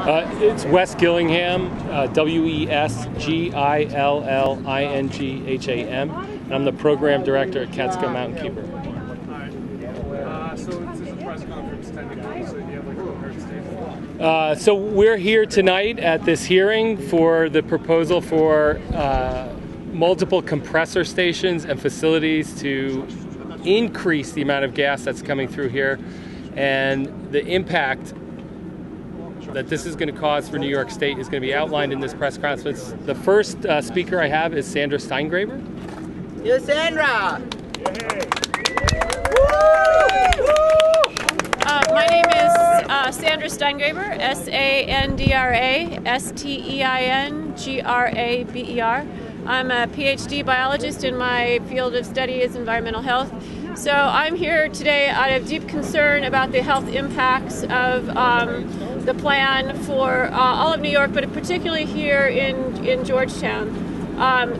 It's Wes Gillingham, Wesgillingham, and I'm the program director at Catskill Mountain Keeper. All right. So this is a press conference technically, so do you have like a prepared statement? So we're here tonight at this hearing for the proposal for multiple compressor stations and facilities to increase the amount of gas that's coming through here, and the impact that this is going to cause for New York State is going to be outlined in this press conference. The first speaker I have is Sandra Steingraber. Yo, Sandra! My name is Sandra Steingraber, Sandra Steingraber. I'm a PhD biologist, and my field of study is environmental health. So I'm here today out of deep concern about the health impacts of the plan for all of New York, but particularly here in Georgetown.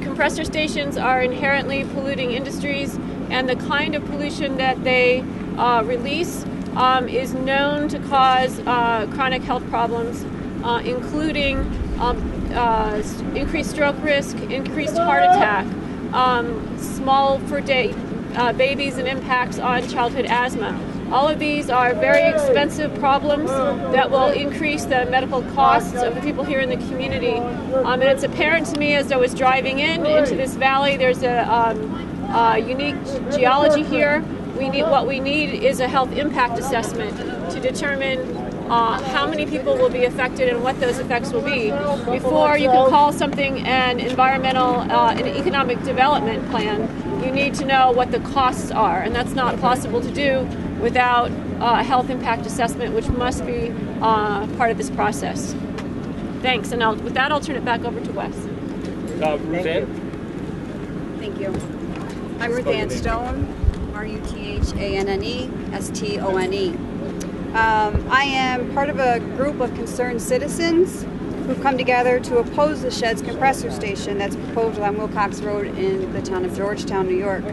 Compressor stations are inherently polluting industries, and the kind of pollution that they release is known to cause chronic health problems, including increased stroke risk, increased heart attack, small for babies, and impacts on childhood asthma. All of these are very expensive problems that will increase the medical costs of the people here in the community. And it's apparent to me as I was driving into this valley, there's a unique geology here. What we need is a health impact assessment to determine how many people will be affected and what those effects will be before you can call something an environmental and economic development plan. You need to know what the costs are, and that's not possible to do without a health impact assessment, which must be part of this process. Thanks, and with that I'll turn it back over to Wes. Ruth Ann? Thank you. I'm Ruth Ann Stone, RUTHANNE, I am part of a group of concerned citizens who've come together to oppose the Sheds compressor station that's proposed on Wilcox Road in the town of Georgetown, New York.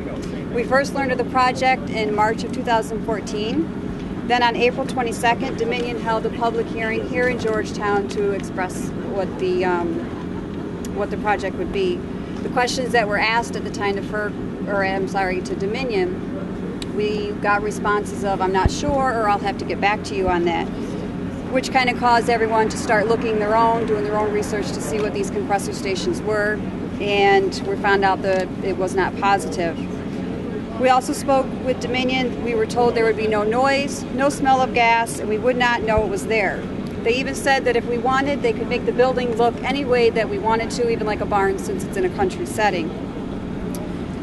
We first learned of the project in March of 2014. Then on April 22nd, Dominion held a public hearing here in Georgetown to express what the project would be. The questions that were asked at the time to to Dominion, we got responses of, I'm not sure, or I'll have to get back to you on that, which kind of caused everyone to start doing their own research to see what these compressor stations were, and we found out that it was not positive. We also spoke with Dominion. We were told there would be no noise, no smell of gas, and we would not know it was there. They even said that if we wanted, they could make the building look any way that we wanted to, even like a barn, since it's in a country setting.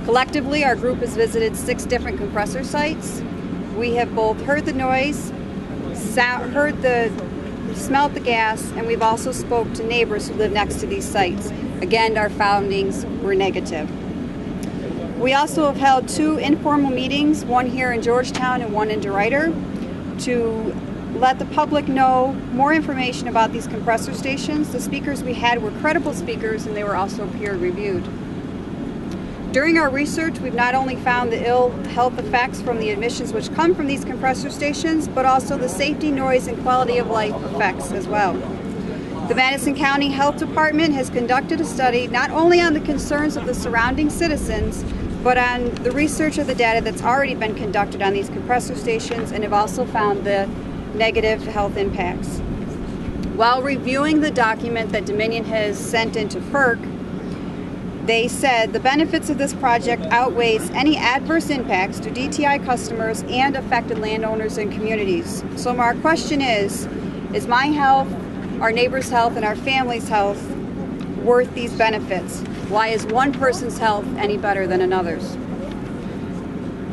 Collectively, our group has visited 6 different compressor sites. We have both heard the noise, smelled the gas, and we've also spoke to neighbors who live next to these sites. Again, our findings were negative. We also have held 2 informal meetings, one here in Georgetown and one in DeRuyter, to let the public know more information about these compressor stations. The speakers we had were credible speakers, and they were also peer-reviewed. During our research, we've not only found the ill health effects from the emissions which come from these compressor stations, but also the safety, noise, and quality of life effects as well. The Madison County Health Department has conducted a study not only on the concerns of the surrounding citizens, but on the research of the data that's already been conducted on these compressor stations, and have also found the negative health impacts. While reviewing the document that Dominion has sent into FERC, they said the benefits of this project outweighs any adverse impacts to DTI customers and affected landowners and communities. So our question is my health, our neighbor's health, and our family's health worth these benefits? Why is one person's health any better than another's?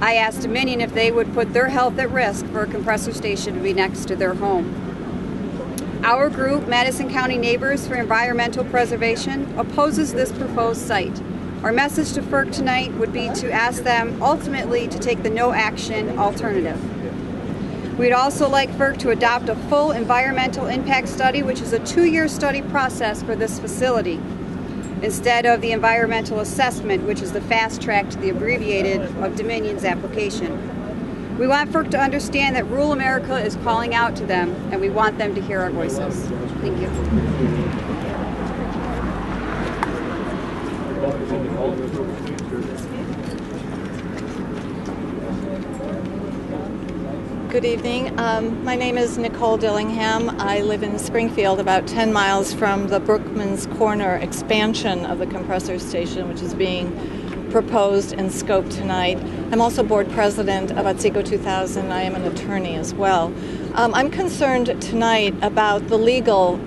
I asked Dominion if they would put their health at risk for a compressor station to be next to their home. Our group, Madison County Neighbors for Environmental Preservation, opposes this proposed site. Our message to FERC tonight would be to ask them ultimately to take the no action alternative. We'd also like FERC to adopt a full environmental impact study, which is a 2-year study process for this facility, instead of the environmental assessment, which is the fast track to the abbreviated of Dominion's application. We want FERC to understand that rural America is calling out to them, and we want them to hear our voices. Thank you. Good evening. My name is Nicole Dillingham. I live in Springfield, about 10 miles from the Brookman's Corner expansion of the compressor station, which is being proposed and scoped tonight. I'm also board president of Otsego 2000. I am an attorney as well. I'm concerned tonight about the legal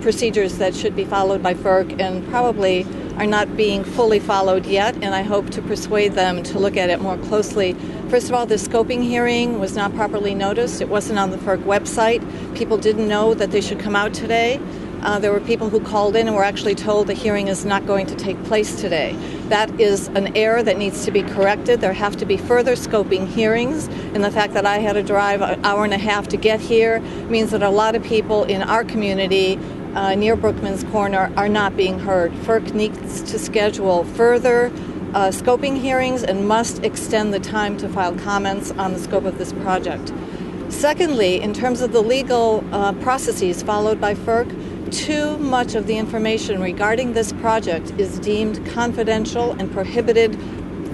procedures that should be followed by FERC and probably are not being fully followed yet, and I hope to persuade them to look at it more closely. First of all, the scoping hearing was not properly noticed. It wasn't on the FERC website. People didn't know that they should come out today. There were people who called in and were actually told the hearing is not going to take place today. That is an error that needs to be corrected. There have to be further scoping hearings, and the fact that I had to drive an hour and a half to get here means that a lot of people in our community near Brookman's Corner are not being heard. FERC needs to schedule further scoping hearings and must extend the time to file comments on the scope of this project. Secondly, in terms of the legal processes followed by FERC, too much of the information regarding this project is deemed confidential and prohibited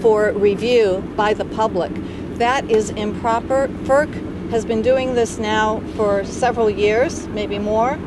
for review by the public. That is improper. FERC has been doing this now for several years, maybe more.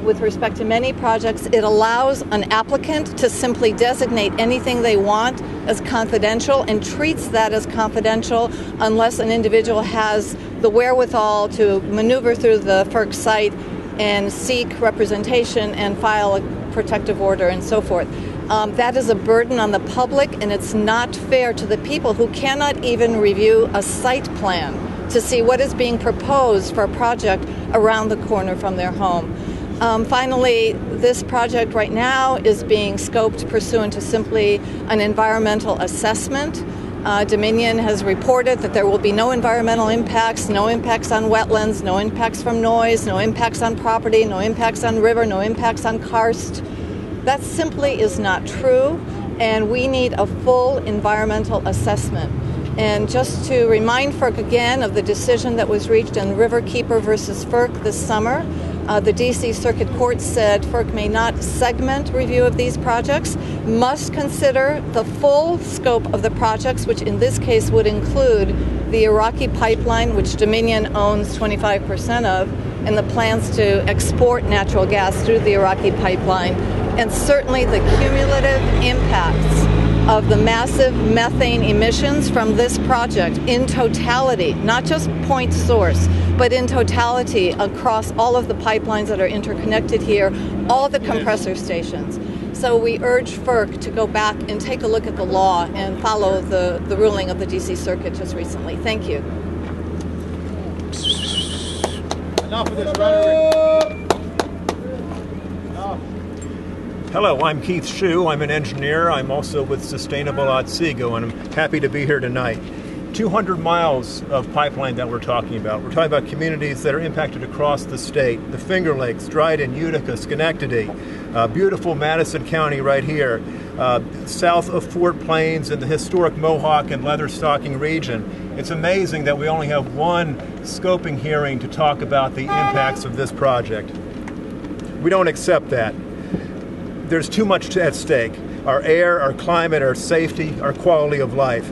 With respect to many projects, it allows an applicant to simply designate anything they want as confidential and treats that as confidential unless an individual has the wherewithal to maneuver through the FERC site and seek representation and file a protective order and so forth. That is a burden on the public, and it's not fair to the people who cannot even review a site plan to see what is being proposed for a project around the corner from their home. Finally, this project right now is being scoped pursuant to simply an environmental assessment. Dominion has reported that there will be no environmental impacts, no impacts on wetlands, no impacts from noise, no impacts on property, no impacts on river, no impacts on karst. That simply is not true, and we need a full environmental assessment. And just to remind FERC again of the decision that was reached in Riverkeeper versus FERC this summer, the D.C. Circuit Court said FERC may not segment review of these projects, must consider the full scope of the projects, which in this case would include the Iraqi pipeline, which Dominion owns 25% of, and the plans to export natural gas through the Iraqi pipeline, and certainly the cumulative impacts of the massive methane emissions from this project in totality, not just point source, but in totality across all of the pipelines that are interconnected here, all the compressor stations. So we urge FERC to go back and take a look at the law and follow the ruling of the D.C. Circuit just recently. Thank you. Enough of this rhetoric. Hello, I'm Keith Shue. I'm an engineer. I'm also with Sustainable Otsego, and I'm happy to be here tonight. 200 miles of pipeline that we're talking about. We're talking about communities that are impacted across the state. The Finger Lakes, Dryden, Utica, Schenectady, beautiful Madison County right here, south of Fort Plains and the historic Mohawk and Leatherstocking region. It's amazing that we only have one scoping hearing to talk about the impacts of this project. We don't accept that. There's too much at stake. Our air, our climate, our safety, our quality of life.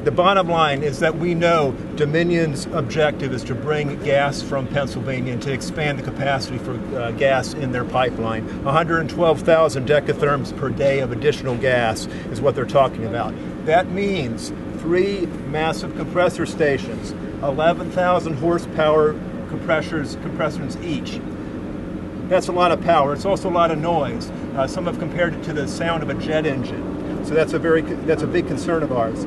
The bottom line is that we know Dominion's objective is to bring gas from Pennsylvania and to expand the capacity for gas in their pipeline. 112,000 decatherms per day of additional gas is what they're talking about. That means 3 massive compressor stations, 11,000 horsepower compressors each. That's a lot of power. It's also a lot of noise. Some have compared it to the sound of a jet engine. So that's a big concern of ours.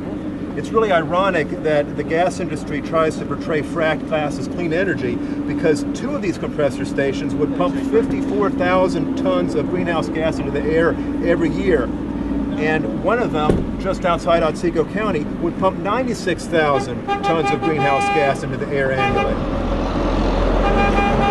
It's really ironic that the gas industry tries to portray fracked gas as clean energy because 2 of these compressor stations would pump 54,000 tons of greenhouse gas into the air every year. And one of them, just outside Otsego County, would pump 96,000 tons of greenhouse gas into the air annually.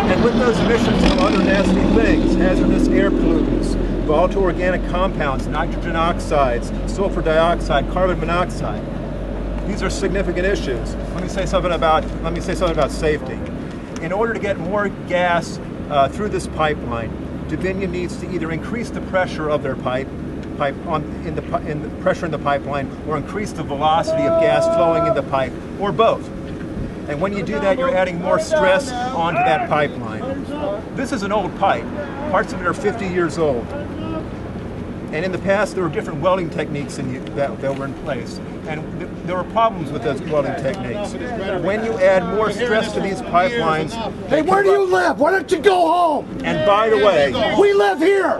And with those emissions come other nasty things, hazardous air pollutants, volatile organic compounds, nitrogen oxides, sulfur dioxide, carbon monoxide. These are significant issues. Let me say something about safety. In order to get more gas through this pipeline, Dominion needs to either increase the pressure of their in the pressure in the pipeline, or increase the velocity of gas flowing in the pipe, or both. And when you do that, you're adding more stress onto that pipeline. This is an old pipe. Parts of it are 50 years old. And in the past, there were different welding techniques that were in place. And there were problems with those welding techniques. When you add more stress to these pipelines... Hey, where do you live? Why don't you go home? And by the way... We live here!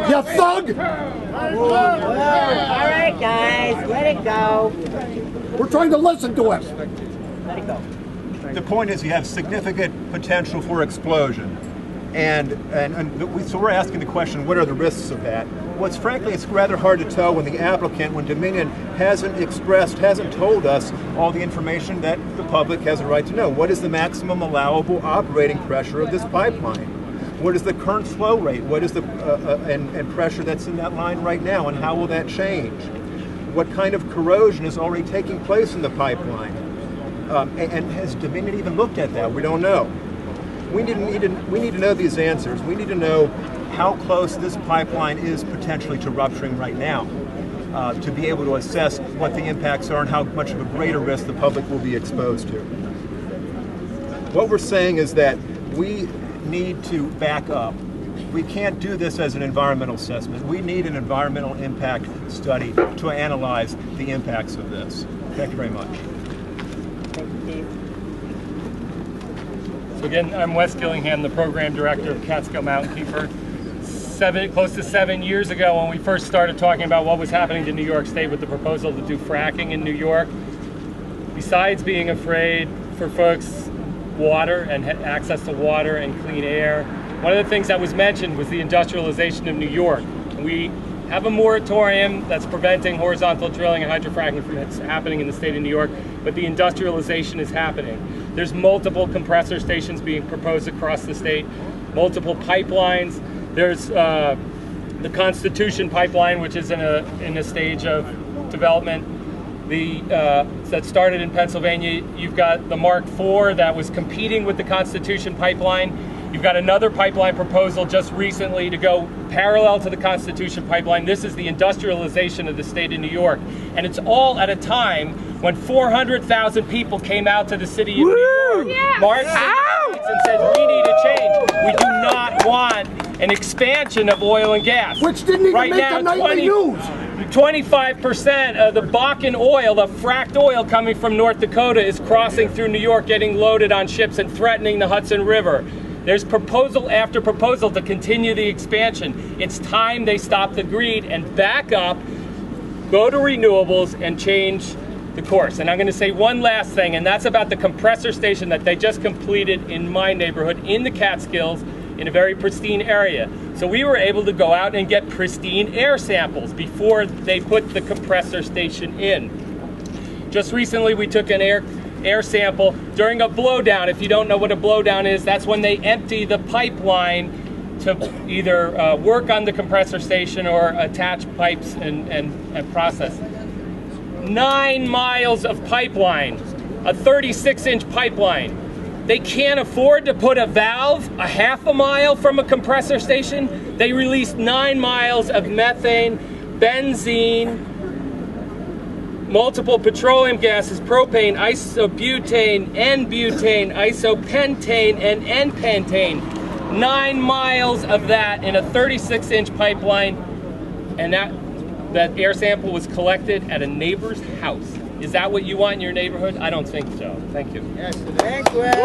You thug! All right, guys, let it go. We're trying to listen to him. Let it go. The point is you have significant potential for explosion. So we're asking the question, what are the risks of that? Frankly, it's rather hard to tell when the applicant, when Dominion hasn't told us all the information that the public has a right to know. What is the maximum allowable operating pressure of this pipeline? What is the current flow rate? What is the and pressure that's in that line right now, and how will that change? What kind of corrosion is already taking place in the pipeline? And has Dominion even looked at that? We don't know. We need to know these answers. We need to know how close this pipeline is potentially to rupturing right now, to be able to assess what the impacts are and how much of a greater risk the public will be exposed to. What we're saying is that we need to back up. We can't do this as an environmental assessment. We need an environmental impact study to analyze the impacts of this. Thank you very much. Thank you, Steve. So again, I'm Wes Gillingham, the program director of Catskill Mountain Keeper. Close to 7 years ago, when we first started talking about what was happening to New York State with the proposal to do fracking in New York, besides being afraid for folks' water and access to water and clean air, one of the things that was mentioned was the industrialization of New York. We have a moratorium that's preventing horizontal drilling and hydrofracking from happening in the state of New York, but the industrialization is happening. There's multiple compressor stations being proposed across the state, multiple pipelines. There's the Constitution pipeline, which is in a stage of development. That started in Pennsylvania. You've got the Mark IV that was competing with the Constitution pipeline. You've got another pipeline proposal just recently to go parallel to the Constitution pipeline. This is the industrialization of the state of New York. And it's all at a time when 400,000 people came out to the city of New York, marched in the streets and said, we need a change. We do not want an expansion of oil and gas. Which didn't even make the nightly news. 25% of the Bakken oil, the fracked oil coming from North Dakota, is crossing through New York, getting loaded on ships and threatening the Hudson River. There's proposal after proposal to continue the expansion. It's time they stop the greed and back up, go to renewables, and change the course. And I'm going to say one last thing, and that's about the compressor station that they just completed in my neighborhood in the Catskills in a very pristine area. So we were able to go out and get pristine air samples before they put the compressor station in. Just recently we took an air sample during a blowdown. If you don't know what a blowdown is, that's when they empty the pipeline to either work on the compressor station or attach pipes and process. 9 miles of pipeline, a 36-inch pipeline. They can't afford to put a valve a half a mile from a compressor station. They released 9 miles of methane, benzene, multiple petroleum gases, propane, isobutane, N-butane, isopentane, and N-pentane. 9 miles of that in a 36-inch pipeline, and that air sample was collected at a neighbor's house. Is that what you want in your neighborhood? I don't think so. Thank you. Yes, thanks, Wes.